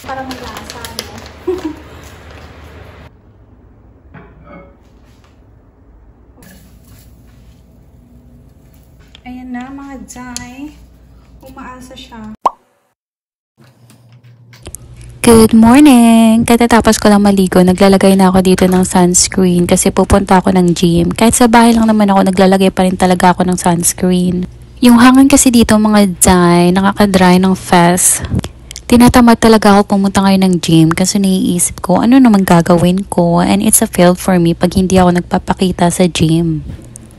Parang lasa, no? Ayan na mga Jai. Umaasa siya. Good morning! Katatapos ko lang maligo, naglalagay na ako dito ng sunscreen kasi pupunta ako ng gym. Kahit sa bahay lang naman ako, naglalagay pa rin talaga ako ng sunscreen. Yung hangin kasi dito mga Jai, nakaka-dry ng face. Tinatamad talaga ako pumunta ngayon ng gym kasi naiisip ko ano naman gagawin ko, and it's a fail for me pag hindi ako nagpapakita sa gym.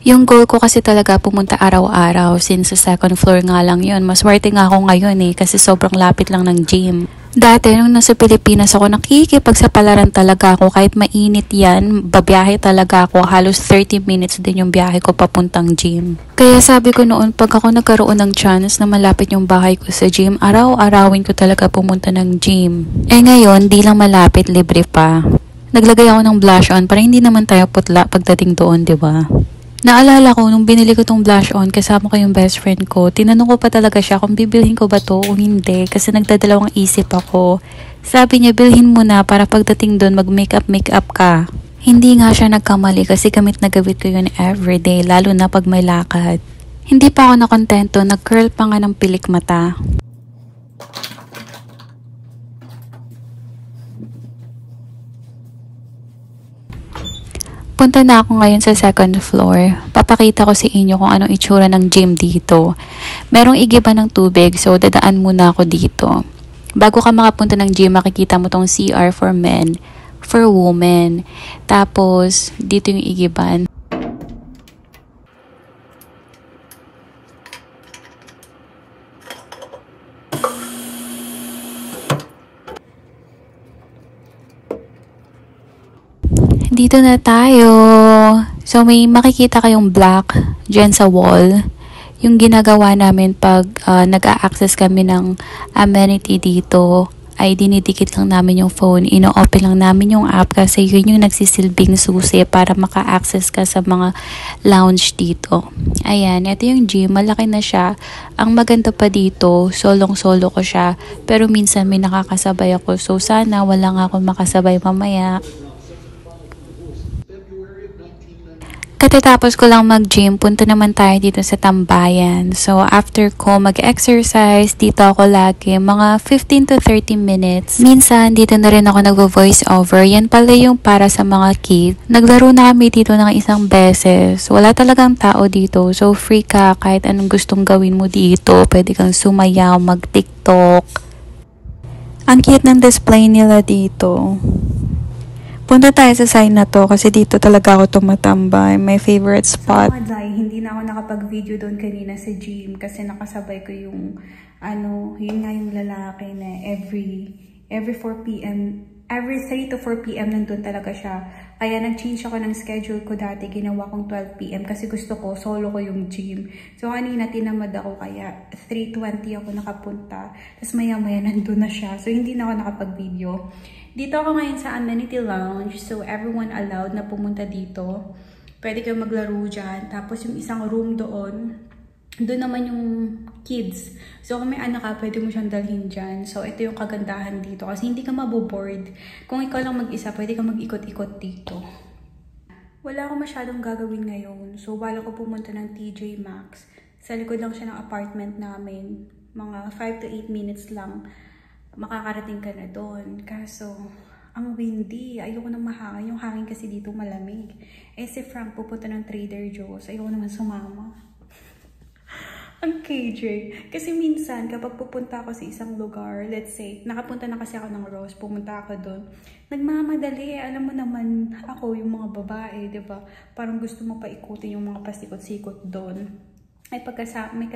Yung goal ko kasi talaga pumunta araw-araw since sa second floor nga lang yun. Maswerte nga ako ngayon kasi sobrang lapit lang ng gym. Dati nung nasa Pilipinas ako, nakikipagsapalaran talaga ako kahit mainit yan, babiyahe talaga ako. Halos 30 minutes din yung biyahe ko papuntang gym. Kaya sabi ko noon, pag ako nagkaroon ng chance na malapit yung bahay ko sa gym, araw-arawin ko talaga pumunta ng gym. Ngayon, di lang malapit, libre pa. Naglagay ako ng blush on para hindi naman tayo putla pagdating doon, di ba? Naalala ko, nung binili ko tong blush on, kasama ko yung best friend ko, tinanong ko pa talaga siya kung bibilhin ko ba to o hindi, kasi nagdadalawang isip ako. Sabi niya, bilhin mo na para pagdating doon mag-makeup ka. Hindi nga siya nagkamali kasi gamit na gamit ko yun everyday, lalo na pag may lakad. Hindi pa ako nakontento, nag-curl pa nga ng pilik mata. Punta na ako ngayon sa second floor. Papakita ko sa inyo kung anong itsura ng gym dito. Merong igiba ng tubig, so dadaan muna ako dito. Bago ka makapunta ng gym, makikita mo tong CR for men, for women. Tapos, dito yung igiban. Dito na tayo. So, may makikita kayong black dyan sa wall. Yung ginagawa namin pag nag-a-access kami ng amenity dito, ay dinidikit lang namin yung phone. Ino-open lang namin yung app kasi yun yung nagsisilbing susi para maka-access ka sa mga lounge dito. Ayan, ito yung gym. Malaki na siya. Ang maganda pa dito, solong-solo ko siya. Pero minsan may nakakasabay ako. So, sana wala nga akong makasabay mamaya. Katatapos ko lang mag-gym, punta naman tayo dito sa tambayan. So, after ko mag-exercise, dito ako lagi, mga 15 to 30 minutes. Minsan, dito na rin ako nag-voice over. Yan pala yung para sa mga kids. Naglaro na kami dito ng isang beses. Wala talagang tao dito. So, free ka kahit anong gustong gawin mo dito. Pwede kang sumayaw, mag-TikTok. Ang cute ng display nila dito. Punta tayo sa sign na to kasi dito talaga ako tumatambay. My favorite spot. So, Jai, hindi na ako nakapag-video doon kanina sa gym kasi nakasabay ko yung, yun nga yung lalaki na every 4 p.m. Every 3 to 4 p.m. nandun talaga siya. Kaya nag-change ako ng schedule ko dati. Ginawa kong 12 p.m. kasi gusto ko, solo ko yung gym. So, kanina tinamad ako kaya 3:20 ako nakapunta. Tapos maya-maya nandun na siya. So, hindi na ako nakapag-video. Dito ako ngayon sa amenity lounge. So, everyone allowed na pumunta dito. Pwede kayo maglaro dyan. Tapos, yung isang room doon naman yung kids. So, kung may anak ka, pwede mo siyang dalhin dyan. So, ito yung kagandahan dito. Kasi hindi ka maboboard. Kung ikaw lang mag-isa, pwede ka mag-ikot-ikot dito. Wala akong masyadong gagawin ngayon. So, bala ko pumunta ng TJ Maxx. Sa likod lang siya ng apartment namin. Mga 5 to 8 minutes lang. Makakarating ka na doon. Kaso, ang windy. Ayoko nang mahangin. Yung hangin kasi dito malamig. Si Frank pupunta ng Trader Joe's. Ayoko naman sumama. Ang KJ. Kasi minsan, kapag pupunta ako sa isang lugar, let's say, nakapunta na kasi ako ng Rose, pumunta ako doon, nagmamadali. Alam mo naman, ako, yung mga babae, diba? Parang gusto mo pa ikutin yung mga pasikot-sikot doon. Pagkasama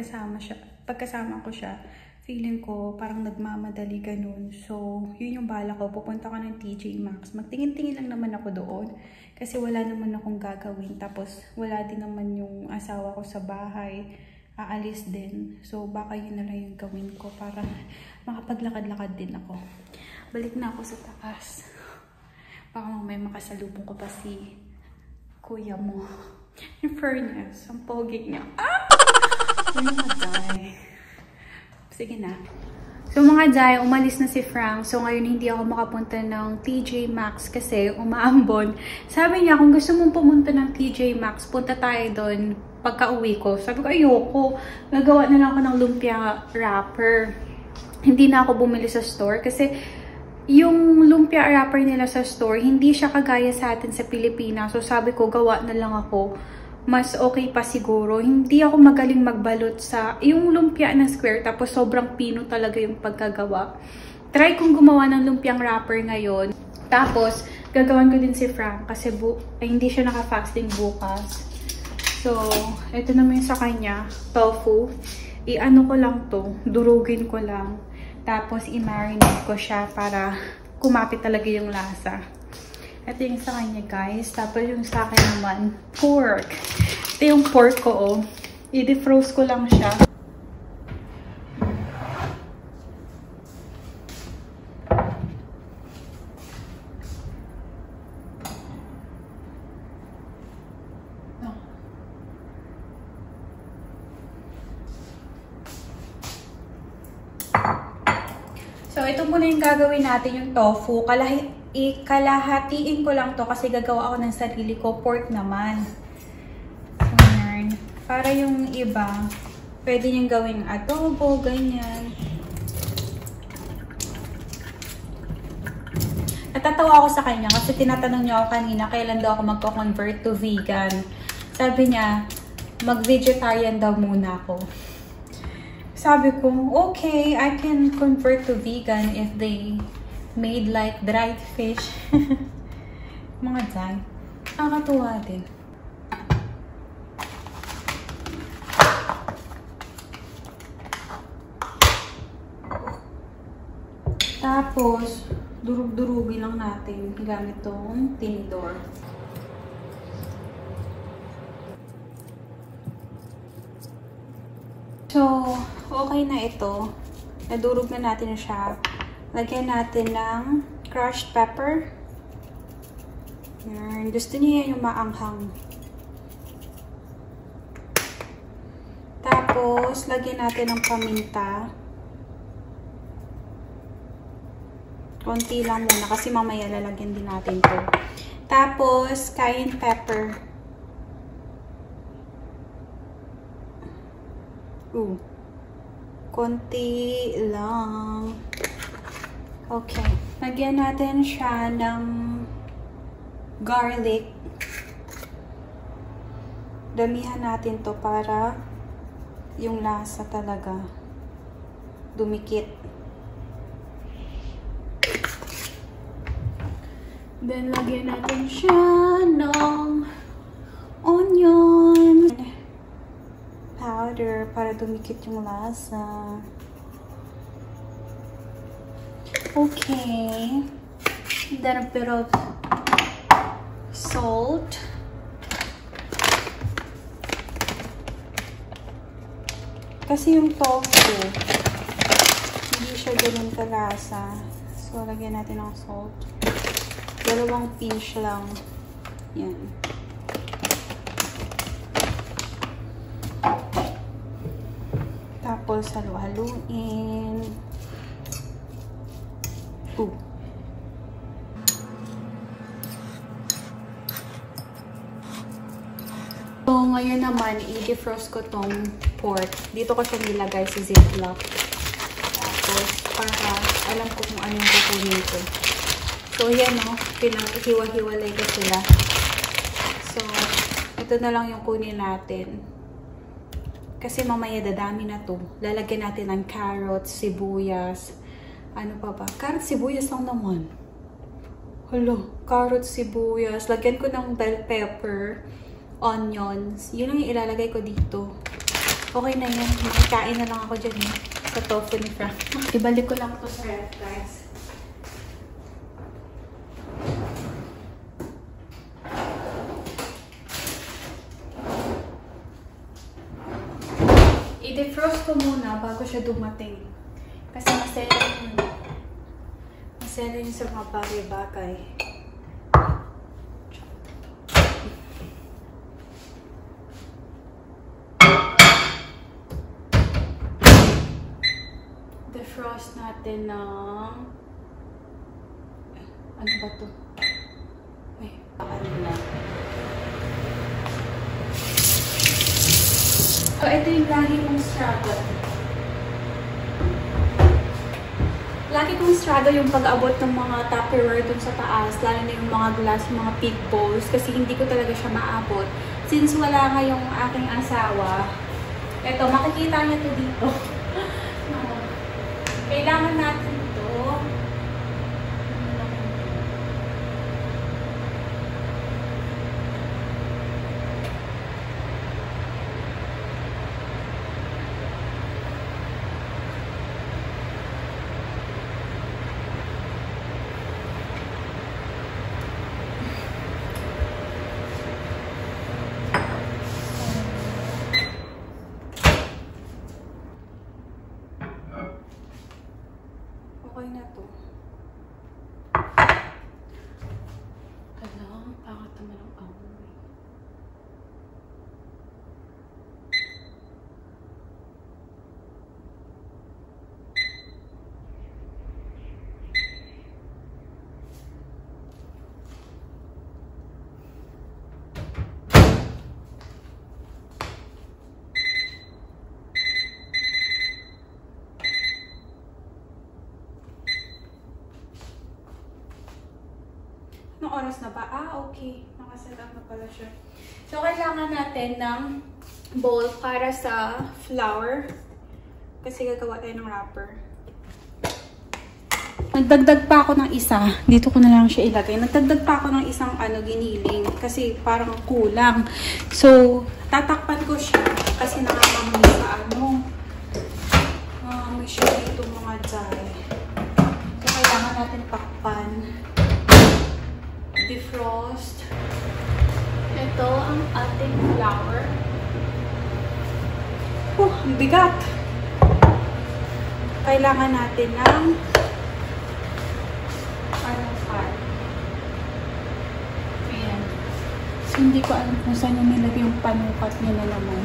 ko siya, feeling ko parang nagmamadali ganun. So, yun yung bala ko. Pupunta ko ng TJ Maxx. Magtingin-tingin lang naman ako doon. Kasi wala naman akong gagawin. Tapos, wala din naman yung asawa ko sa bahay. Aalis din. So, baka yun na lang yung gawin ko para makapaglakad-lakad din ako. Balik na ako sa taas. Baka may makasalubong ko pa si kuya mo. In fairness, ang pogi niya. Ah! Sige na. So mga Jai, umalis na si Frank. So ngayon hindi ako makapunta ng TJ Maxx kasi umaambon. Sabi niya, kung gusto mong pumunta ng TJ Maxx, punta tayo doon pagka uwi ko. Sabi ko, ayoko. Nagawa na lang ako ng lumpia wrapper. Hindi na ako bumili sa store kasi yung lumpia wrapper nila sa store, hindi siya kagaya sa atin sa Pilipinas. So sabi ko, gawa na lang ako. Mas okay pa siguro. Hindi ako magaling magbalot sa yung lumpia na square tapos sobrang pino talaga yung pagkagawa. Try kong gumawa ng lumpiang wrapper ngayon. Tapos, gagawan ko din si Frank kasi hindi siya naka-fasting bukas. So, ito naman yung sa kanya, tofu. I-ano ko lang to, durugin ko lang. Tapos, i-marinate ko siya para kumapit talaga yung lasa. Ito yung sa kanya, guys. Tapos yung sa akin naman, pork. Ito yung pork ko, oh. I-defrost ko lang siya. So, ito muna yung gagawin natin, yung tofu. Ikalahatiin ko lang to kasi gagawa ako ng sarili ko. Pork naman. So, yan. Para yung iba, pwede niyong gawing adobo, ganyan. Natatawa ako sa kanya kasi tinatanong niya ako kanina kailan daw ako magko-convert to vegan. Sabi niya, mag-vegetarian daw muna ako. Sabi ko, okay, I can convert to vegan if they made like dried fish. Mga dyan. Nakakatuwa din. Tapos, durug-durugin lang natin gamit tong tinidor. So, okay na ito. Nadurog na natin siya. Lagyan natin ng crushed pepper. Yan. Gusto niya yung maanghang. Tapos, lagyan natin ng paminta. Konti lang muna kasi mamaya lalagyan din natin to. Tapos, cayenne pepper. Konti lang. Okay. Lagyan natin siya ng garlic. Damihan natin to para yung lasa talaga dumikit. Then, lagyan natin siya ng onion powder para dumikit yung lasa. Okay. Then a bit of salt. Kasi yung tofu, hindi siya ganun kalasa. So, lagyan natin ng salt. 2 pinch lang. Yan. Tapos, halu-haluin. So, ngayon naman, i-defrost ko tong pork. Dito ko siya nilagay sa ziplock. Tapos, para alam ko kung ano yung kukunin ko. So, yan o. Pinag-hiwa-hiwalay ko sila. So, ito na lang yung kunin natin. Kasi mamaya dadami na to. Lalagyan natin ng carrots, sibuyas. Ano pa ba? Carrots, sibuyas lang naman. Hala, carrots, sibuyas. Lagyan ko ng bell pepper, onions. Yun lang yung ilalagay ko dito. Okay na yan. Makikain na lang ako dyan sa tofu ni Frank. Ibalik ko lang to sa ref, guys. I-defrost ko muna bago siya dumating. Kasi maselan sa mga bagay-bagay. defrost natin ng... Ano ba to? Ay, ano na. So, ito yung lagi kong struggle. Lagi kong struggle yung pag-abot ng mga Tupperware dun sa taas, lalo na yung mga glass, yung mga big bowls, kasi hindi ko talaga siya maabot. Since wala nga yung aking asawa, ito, makikita niya to dito. Kailangan natin ito. Okay na to. Alam, pangat naman ang amoy. Anong oras na ba? Okay. Nakaset up na pala siya. So, kailangan natin ng bowl para sa flour. Kasi gagawa tayo ng wrapper. Nagdagdag pa ako ng isa. Dito ko na lang siya ilagay. Nagdagdag pa ako ng isang giniling. Kasi parang kulang. So, tatakpan ko siya. Kasi nakakamoy sa may siya dito mga dye. So, kailangan natin takpan. Defrost. Ito ang ating flour. Ang bigat. Kailangan natin ng pan. Ayan. So, hindi ko alam kung saan yung nilagay yung panukat niya na naman.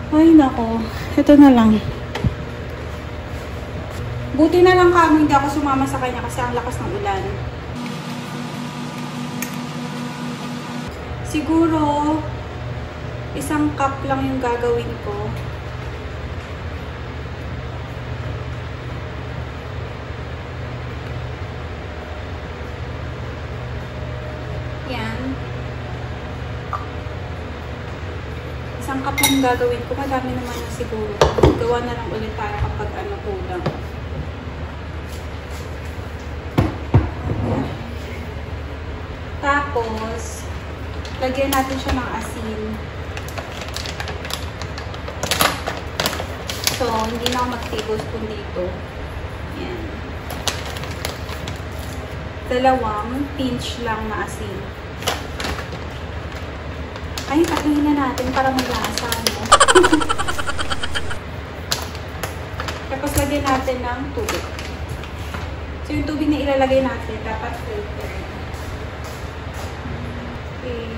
Ay, nako. Ito na lang. Buti na lang kamo hindi ako sumama sa kanya kasi ang lakas ng ulan. Siguro, isang cup lang yung gagawin ko. Yan. Isang cup lang gagawin ko. Madami naman na siguro. Gawa na lang ulit tayo kapag kulang. Tapos, lagyan natin siya ng asin. So, hindi na ako mag-tablespoon dito. Yan. 2 pinch lang na asin. Ay, takihin na natin para maglasa, no? Tapos, lagyan natin ng tubig. So, yung tubig na ilalagay natin, dapat filter. Okay.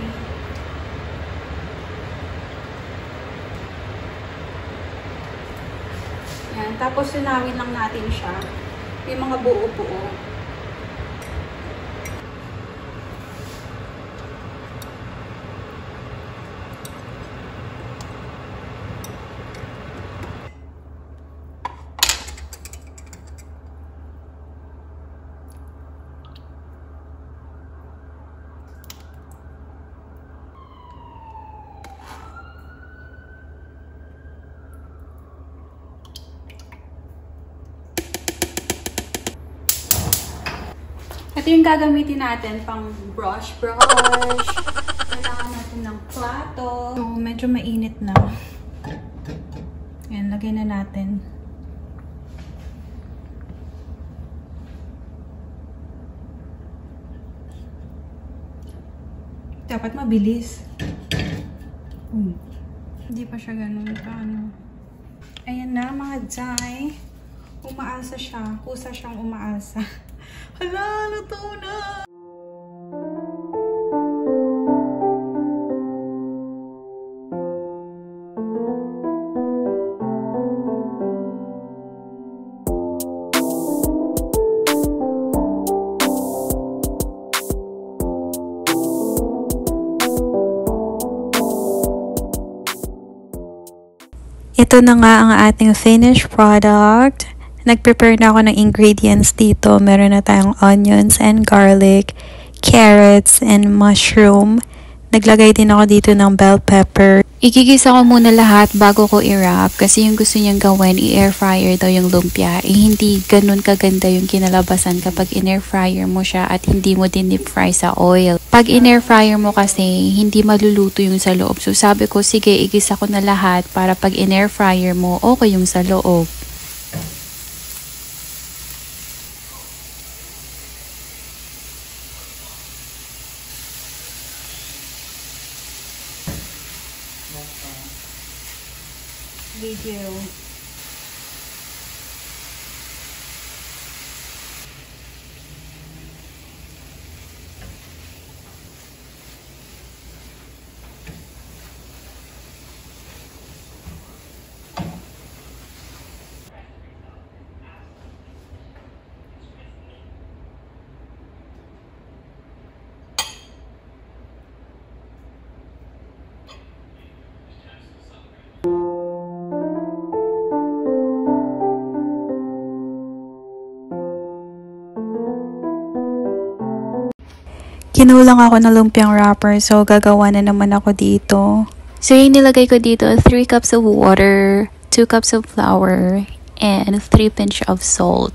Yan. Tapos, sunawin lang natin siya. Yung mga buo-buo. Ito yung gagamitin natin pang brush. Kailangan natin ng plato. So, medyo mainit na. Yan, lagay na natin. Dapat mabilis. Hindi pa siya ganun kaano. Ayan na mga Jai. Umaasa siya. Kusa siyang umaasa. Hala, luto na! Ito na nga ang ating finished product. Nag-prepare na ako ng ingredients dito. Meron na tayong onions and garlic, carrots and mushroom. Naglagay din ako dito ng bell pepper. Igigisa ko muna lahat bago ko i-wrap kasi yung gusto niyang gawin, i-air fryer daw yung lumpia. Hindi ganun kaganda yung kinalabasan kapag in-air fryer mo siya at hindi mo din deep-fry sa oil. Pag in-air fryer mo kasi, hindi maluluto yung sa loob. So sabi ko, sige, igisa ko na lahat para pag in-air fryer mo, okay yung sa loob. Video. Kinulang ako ng lumpiang wrapper, so gagawa na naman ako dito. So yung nilagay ko dito, 3 cups of water, 2 cups of flour, and 3 pinch of salt.